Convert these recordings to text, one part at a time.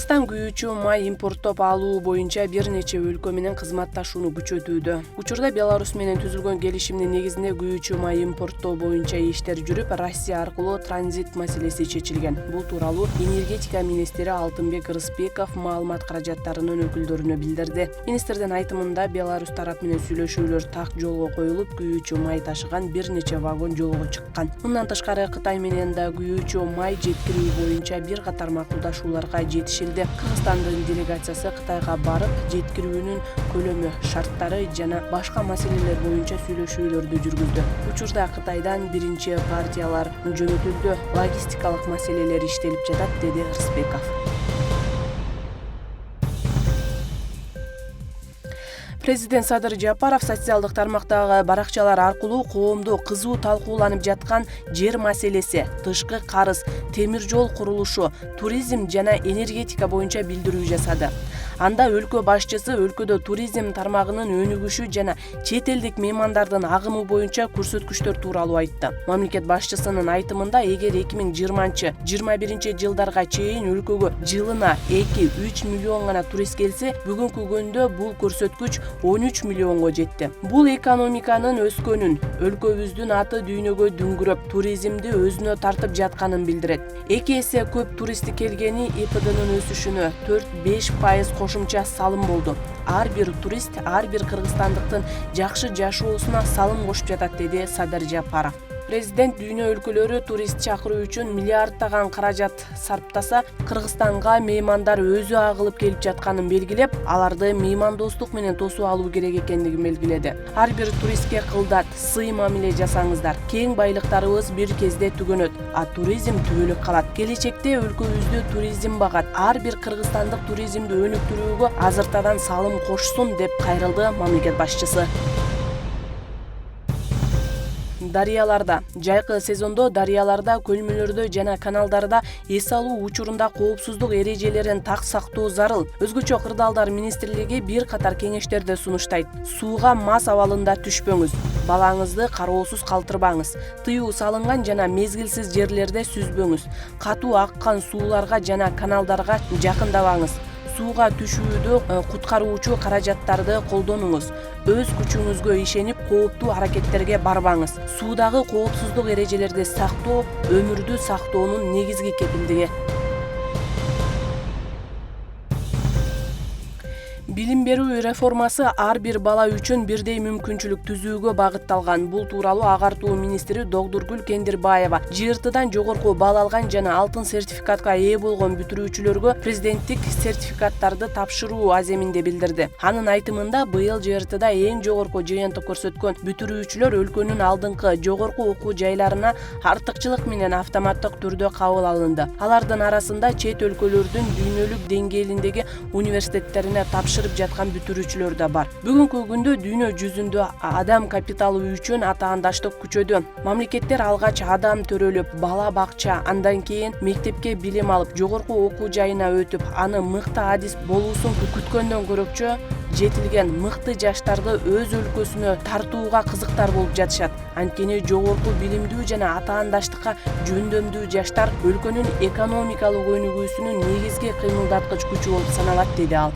Кыргызстан күйүүчү май импорттоп алуу боюнча бир нече өлкө менен кызматташууну күчөтүүдө. Учурда Беларусь менен түзүлгөн келишимдин негизинде күйүүчү май импорттоо боюнча иштер жүрүп, Россия аркылуу транзит маселеси чечилген. Бул тууралуу энергетика министри Алтынбек Рысбеков маалымат каражаттарынын өкүлдөрүнө билдирди. Министрдин айтымында Беларусь тарап менен сүйлөшүүлөр так жолго коюлуп, күйүүчү май ташыган бир нече вагон жолго чыккан. Мындан тышкары Кытай менен да күйүүчү май жеткирүү боюнча бир катар макулдашууларга жетишилди. Кыргызстандын делегациясы Кытайга барып, жеткирүүнүн көлөмү, шарттары жана башка маселелер боюнча сүйлөшүүлөрдү жүргүздү. Учурда Кытайдан биринчи партиялар жөнөтүлдү, логистикалык маселелер иштелип жатат, деди Рысбеков. Президент Садыр Жапаров социалдык тармактагы баракчалар аркылуу коомдо кызуу талкууланып жаткан жер маселеси, тышкы карыз, темир жол курулушу, туризм жана энергетика боюнча билдирүү жасады. Анда өлкө башчысы өлкөдө туризм тармагынын өнүгүшү жана чет элдик меймандардын агымы боюнча көрсөткүчтөр тууралуу айтты. Мамлекет башчысынын айтымында, эгер 2020-21 жылдарга чейин өлкөгө жылына 2-3 миллион гана турист келсе, бүгүнкү күндө бул көрсөткүч 13 миллионго жетти. Бул экономиканын өскөнүн, өлкөбүздүн аты дүйнөгө дүңгүрөп, туризмди өзүнө тартып жатканын билдирет. 2 эсе көп туристти келгени ИПДнын өсүшүнө 4-5% кошумча салым болду. Ар бир турист, ар бир кыргызстандыктын жакшы жашоосуна салым кошуп жатат, деди Садыр Жапаров. Президент дүйнө өлкөлөрү турист чакыруу үчүн миллиарддаган каражат сарптаса, Кыргызстанга меймандар өзү агылып келип жатканын белгилеп, аларды меймандостук менен тосуп алуу керек экендигин белгиледи. Ар бир туристке кылдат, сый мамиле жасаңыздар. Кең байлыктарыбыз бир кезде түгөнөт, а туризм түбөлүк калат. Келечекте өлкөбүздү туризм багат. Ар бир кыргызстандык туризмди өнүктүрүүгө азыртадан салым кошсун, деп кайрылды мамлекет башчысы. Дарыяларда, жайкы сезондо дарыяларда, көлмөлөрдө жана каналдарда эс алуу учурунда коопсуздук эрежелерин так сактоо зарыл. Өзгөчө Кырдаалдар министрлиги бир катар кеңештерди сунуштайт. Сууга мас абалында түшпөңүз, балаңызды кароосуз калтырбаңыз, тыюу салынган жана мезгилсиз жерлерде сүзбөңүз, катуу аккан сууларга жана каналдарга жакындабаңыз. Сууга түшүүдө куткаруучу каражаттарды колдонуңуз. Өз күчүңүзгө ишенип, кооптуу аракеттерге барбаңыз. Суудагы коопсуздук эрежелерди сактоо өмүрдү сактоонун негизги кепилдиги. Билим берүү реформасы ар бир бала үчүн бирдей мүмкүнчүлүк түзүүгө багытталган. Бул тууралуу Агартуу министри Догдургүл Кендирбаева ЖРТдан жогорку бал алган жана алтын сертификатка ээ болгон бүтүрүүчүлөргө президенттик сертификаттарды тапшыруу аземинде билдирди. Анын айтымында, быйыл ЖРТда эң жогорку жыйынтык көрсөткөн бүтүрүүчүлөр өлкөнүн алдыңкы жогорку окуу жайларына артыкчылык менен автоматтык түрдө кабыл алынды. Алардын арасында чет өлкөлөрдүн дүйнөлүк деңгээлиндеги университеттерине тапшырып жаткан бүтүрүүчүлөр да бар. Бүгүнкү күндө дүйнө жүзүндө адам капиталы үчүн атаандаштык күчөдү. Мамлекеттер алгач адам төрөлүп, бала бакча, андан кийин мектепке билим алып, жогорку окуу жайына өтүп, аны мыкты адис болуусун күткөндөн көрөкчө жетилген мыкты жаштарды өз өлкөсүнө тартууга кызыктар болуп жатышат. Анткени жогорку билимдүү жана атаандаштыкка жөндөмдүү жаштар өлкөнүн экономикалык өнүгүүсүнүн негизги кыймылдаткыч күчү болуп саналат, деди ал.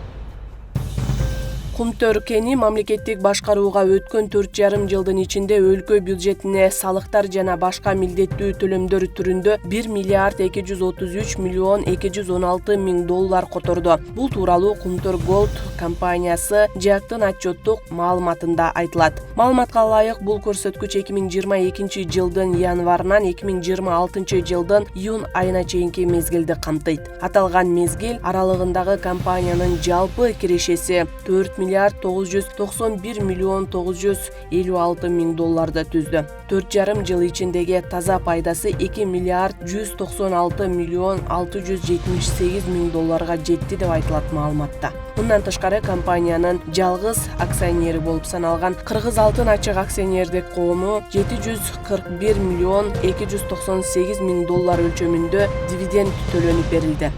Кумтөр кени мамлекеттик башкарууга өткөн 4,5 жылдын ичинде өлкө бюджетине салыктар жана башка милдеттүү төлөмдөр түрүндө 1 миллиард 233 миллион 216 миң доллар которду. Бул тууралуу Кумтөр Голд компаниясы ЖАКтын отчеттук маалыматында айтылат. Маалыматка ылайык, бул көрсөткүч 2022 жылдын январынан 2026 жылдын июнь айына чейинки мезгилди камтыйт. Аталган мезгил аралыгындагы компаниянын жалпы кирешеси 4 миллиард 991 миллион 956 миң долларды түздү. 4,5 жыл ичиндеги таза пайдасы 2 миллиард 196 миллион 678 миң долларга жетти, деп айтылат маалыматта. Мындан тышкары компаниянын жалгыз акционери болуп саналган Кыргыз Алтын ачык акционердик коому 741 миллион 298 миң доллар өлчөмүндө дивиденд төлөнүп берилди.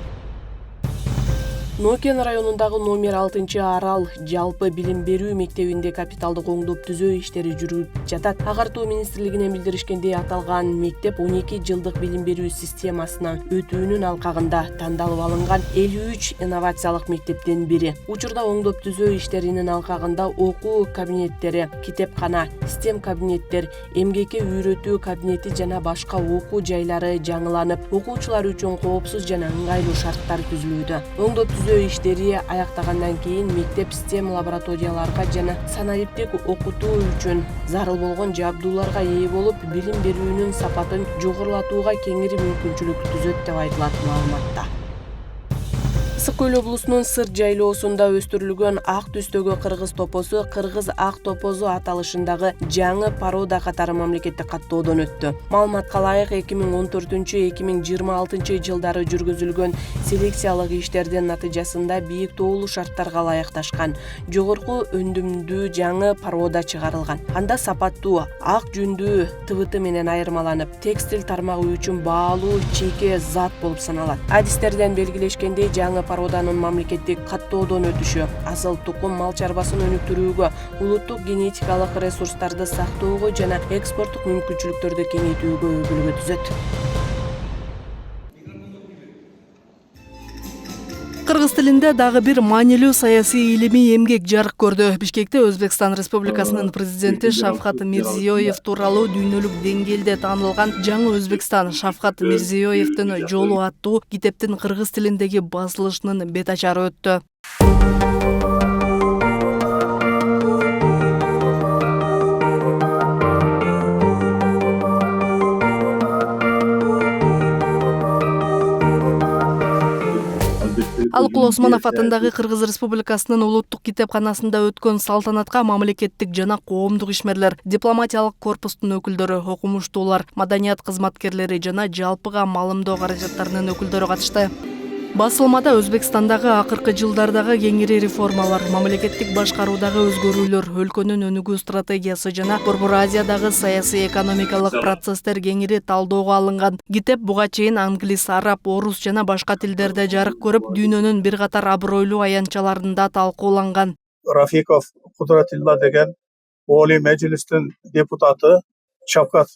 Нокен районундагы номер 6-Арал жалпы билим берүү мектебинде капиталдык оңдоп түзөө иштери жүрүп жатат. Агартуу министрлигинен билдиришкендей, аталган мектеп 12 жылдык билим берүү системасына өтүүнүн алкагында тандалып алынган 53 инновациялык мектептен бири. Учурда оңдоп түзөө иштеринин алкагында окуу кабинеттери, китепкана, STEM кабинеттер, эмгекке үйрөтүү кабинети жана башка окуу жайлары жаңыланып, окуучулар үчүн коопсуз жана ыңгайлуу шарттар түзүлүүдө. Оңдоп түзөө иштери аяктагандан кийин мектеп STEM лабораторияларга жана санариптик окутуу үчүн зарыл болгон жабдууларга ээ болуп, билим берүүнүн сапатын жогорулатууга кеңири мүмкүнчүлүк түзөт деп айтылат маалыматта. Ысык көл облусунун Сыр жайлоосунда өстүрүлгөн ак түстөгү кыргыз топозу кыргыз ак топозу аталышындагы жаңы порода катары мамлекеттик каттоодон өттү. Маалыматка ылайык 2014-2026 жылдары жүргүзүлгөн селекциялык иштердин натыйжасында бийик тоолуу шарттарга ылайыкташкан жогорку өндүмдүү жаңы порода чыгарылган. Анда сапаттуу ак жүндүү ТВТ менен айырмаланып, текстиль тармагы үчүн баалуу чейке зат болуп саналат. Адистерден белгилешкендей, жаңы породанын мамлекеттик каттоодон өтүшү асыл тукум мал чарбасын өнүктүрүүгө, улуттук генетикалык ресурстарды сактоого жана экспорттук мүмкүнчүлүктөрдү кеңейтүүгө өбөлгө түзөт. Кыргыз тилинде дагы бир маанилүү саясий илимий эмгек жарык көрдү. Бишкекте Өзбекстан Республикасынын президенти Шавкат Мирзиёев тууралуу дүйнөлүк деңгээлде таанылган жаңы Өзбекстан Шавкат Мирзиёевдин жолу аттуу китептин кыргыз тилиндеги басылышынын бет ачары өттү. Алыкул Осмонов атындагы Кыргыз Республикасынын улуттук китепканасында өткөн салтанатка мамлекеттик жана коомдук ишмерлер, дипломатиялык корпустун өкүлдөрү, окумуштуулар, маданият кызматкерлери жана жалпыга маалымдоо каражаттарынын өкүлдөрү катышты. Басылмада Өзбекстандагы акыркы жылдардагы кеңири реформалар, мамлекеттик башкаруудагы өзгөрүүлөр, өлкөнүн өнүгүү стратегиясы жана Борбор Азиядагы саясий экономикалык процесстер кеңири талоого алынган. Китеп буга чейин англис, араб, орус жана башка тилдерде жарык көрүп, дүйнөнүн бир катар абройлуу аянтчаларында талкууланган. Рафиков Кудратилла деген Олий Мejlistин депутаты Шавкат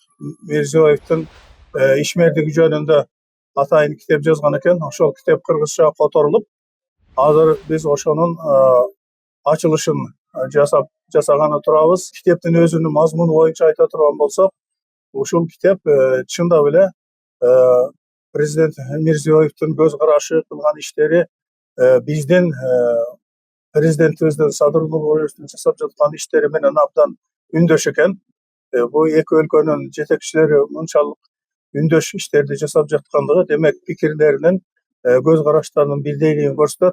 Мирзиёевдин ишмердиги жөнүндө атайын китеп жазган экен. Ошол китеп кыргызча которулуп, азыр биз ошонун ачылышын жасаганы турабыз. Китептин өзүнүн мазмуну боюнча айта турган болсок, ушул китеп чындап эле президент Мирзиёевдин көз карашы, кылган иштери, биздин президентибиздин Садыр Нурбаевдин жасап жаткан иштери менен абдан үндөш экен. Бул эки өлкөнүн жетекчилери мынчалык үндөш иштерди жасап жаткандыгы, демек пикирлеринин, көз караштарынын бирдейлигин көрсөтөт.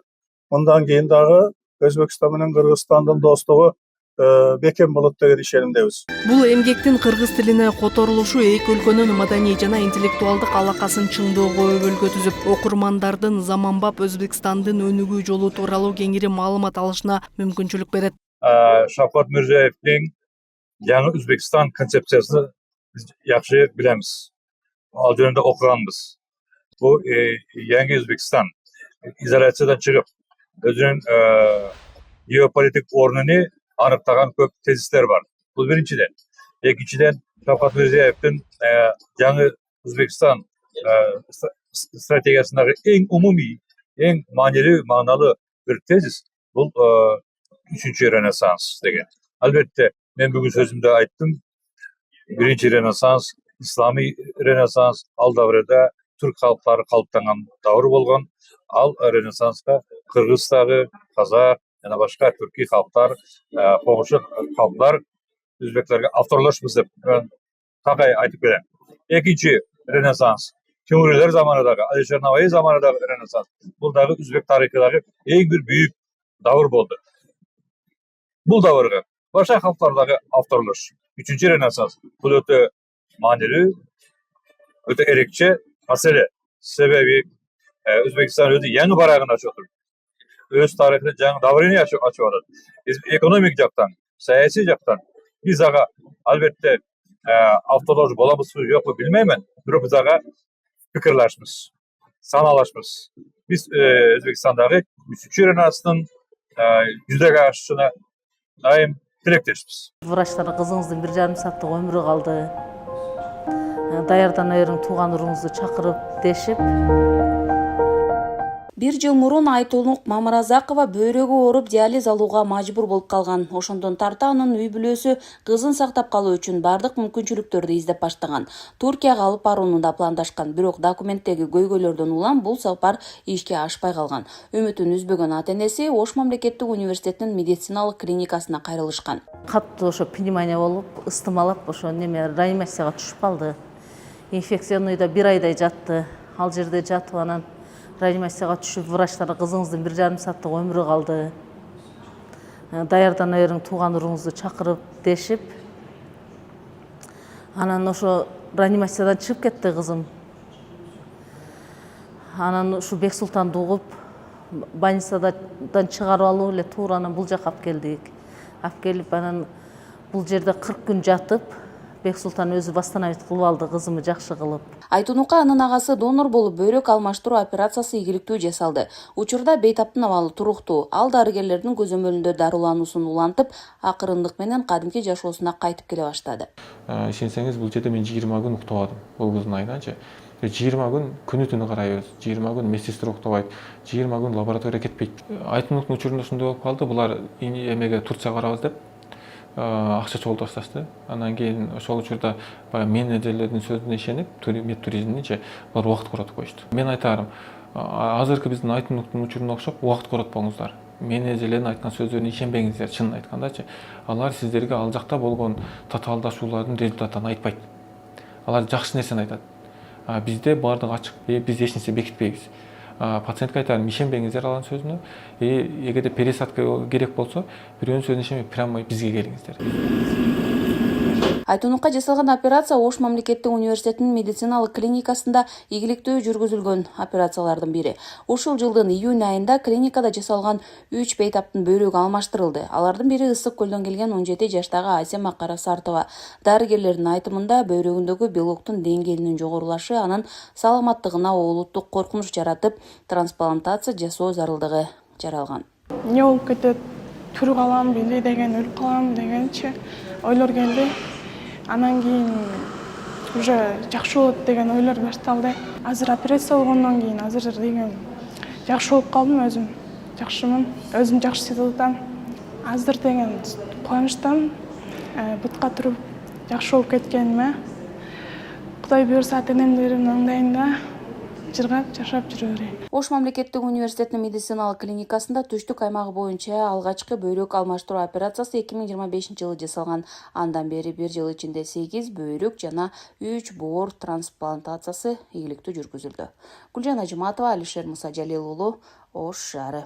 Мындан кийин дагы Өзбекстан менен Кыргызстандын достугу бекем болот деген ишенимдебиз. Бул эмгектин кыргыз тилине которулушу эки өлкөнүн маданий жана интеллектуалдык алакасын чыңдоого өбөлгө түзүп, окурмандардын заманбап Өзбекстандын өнүгүү жолу тууралуу кеңири маалымат алышына мүмкүнчүлүк берет. Шавкат Мирзиёевдин жаңы Өзбекстан концепциясын биз жакшы билебиз. Ал жөнүндө окуганбыз. Бул жаңы Өзбекстан изоляциядан чыгып, өзүнүн геополитик орнуну аныктаган көп тезистер бар. Бул биринчиден. Экинчиден, Шавкат Мирзиёевдин жаңы Өзбекстан стратегиясындагы эң умумий, эң маанилүү, мааналуу бир тезис бул үчүнчү Ренессанс деген. Албетте, мен бүгүн сөзүмдө айттым, биринчи Ренессанс, исламий Ренессанс, ал давырда түрк халыктары калыптанган давыр болгон. Ал Ренессанска кыргыз дагы, казак жана башка түркий халыктар, кошо халыктар өзбектерге авторлошпуз деп такай айтып берем. Экинчи Ренессанс, Тимурилер заманындагы, Алишер Наваи заманындагы Ренессанс. Бул дагы өзбек тарыхындагы эң бир бүйүк давыр болду. Бул давырга башка халыктар дагы авторлош. Үчүнчү Ренессанс бул өтө маанилүү, өтө эрекче маселе. Себеби Өзбекстан өзү жаңы барагын ачып отур. Өз тарыхын жаңы давырын ачып атат. Экономик жактан, саясий жактан биз ага албетте автолож болобузбу жокпу билмеймин, бирок биз ага пикирлашпыз, саналашпыз. Biz Özbekistan'daki 3. renesansın yüzde karşısına daim tilekteşiz. Врачтар кызыңыздын 1,5 сааттык өмүрү калды. Даярдан айрың тууган уруңузду чакырып дешип. 1 жыл мурун Айтонук Мамыразакова бөйрөгү ооруп диализ алууга мажбур болуп калган. Ошондон тарта анын үй бүлөсү кызын сактап калуу үчүн бардык мүмкүнчүлүктөрдү издеп баштаган. Туркияга алып барууну да пландашкан, бирок документтеги көйгөйлөрдөн улам бул сапар ишке ашпай калган. Үмүтүн үзбөгөн ата-энеси Ош мамлекеттик университетинин медициналык клиникасына кайрылышкан. Катуу ошо пневмония болуп, ыстымалап ошо реанимацияга түшүп калды. Инфекционныйда 1 айдай жатты. Ал жерде жатып анан реанимацияга түшүп, врачтар кызыңыздын 1,5 сааттык өмүрү калды. Даярдан айрың тууган уруңузду чакырып дешип. Анан ошо реанимациядан чыгып кетти кызым. Анан ушу Бексултанды угуп, больницадан чыгарып алып эле туура анан бул жака алып келдик. Алып келип анан бул жерде 40 күн жатып, Бексултан өзү восстановить кылып алды кызымы жакшы кылып. Айтунукка анын агасы донор болуп бөйрөк алмаштыруу операциясы ийгиликтүү жасалды. Учурда бейтаптын абалы туруктуу. Ал дарыгерлердин көзөмөлүндө дарылануусун улантып, акырындык менен кадимки жашоосуна кайтып келе баштады. Ишенсеңиз, бул жерде мен 20 күн уктабадым. Бул кыздын айынан 20 күн күнү түнү карайбыз. 20 күн медсестра уктабайт. 20 күн лаборатория кетпейт. Айтунуктун учурунда ушундай болуп калды. Булар эмеге Турцияга барабыз деп акча чогултуп башташты. Анан кийин ошол учурда менеджерлердин сөзүнө ишенип, медтуризмдинчи булар убакыт коротуп коюшту. Мен айтарым, азыркы биздин Айтунуктун учуруна окшоп убакыт коротпоңуздар. Менеджерлердин айткан сөздөрүнө ишенбеңиздер, чынын айткандачы. Алар сиздерге ал жакта болгон татаалдашуулардын результатын айтпайт. Алар жакшы нерсени айтат. Бизде бардыгы ачык, биз эч нерсе бекитпейбиз. Пациентке айтарым, ишенбеңиздер алардын сөзүнө. Эгерде пересадка керек болсо, бирөөнүн сөзүнө ишенбей, прямо бизге келиңиздер. Айтунукка жасалган операция Ош мамлекеттик университетинин медициналык клиникасында ийгиликтүү жүргүзүлгөн операциялардын бири. Ушул жылдын июнь айында клиникада жасалган 3 бейтаптын бөйрөгү алмаштырылды. Алардын бири Ысык көлдөн келген 17 жаштагы Асема Карасартова. Дарыгерлердин айтымында бөйрөгүндөгү белоктун деңгээлинин жогорулашы анын саламаттыгына олуттук коркунуч жаратып, трансплантация жасоо зарылдыгы жаралган. Не болуп кетет, түрү калам бели деген, өлүп калам дегенчи ойлор келди. Анан кийин уже жакшы болот деген ойлор башталды. Азыр операция болгондон кийин азыр деген жакшы болуп калдым өзүм. Жакшымын, өзүм жакшы сезип атам. Азыр деген кубанычтан бутка туруп жакшы болуп кеткениме Кудай буйрса ата-энемдердин ыңдайында жыргап жашап жүрө берейин. Ош мамлекеттик университетинин медициналык клиникасында түштүк аймагы боюнча алгачкы бөйрөк алмаштыруу операциясы 2025-жылы жасалган. Андан бери 1 жыл ичинде 8 бөйрөк жана 3 боор трансплантациясы ийгиликтүү жүргүзүлдү. Гүлжан Ажыматова, Алишер Мусажалил уулу, Ош шаары.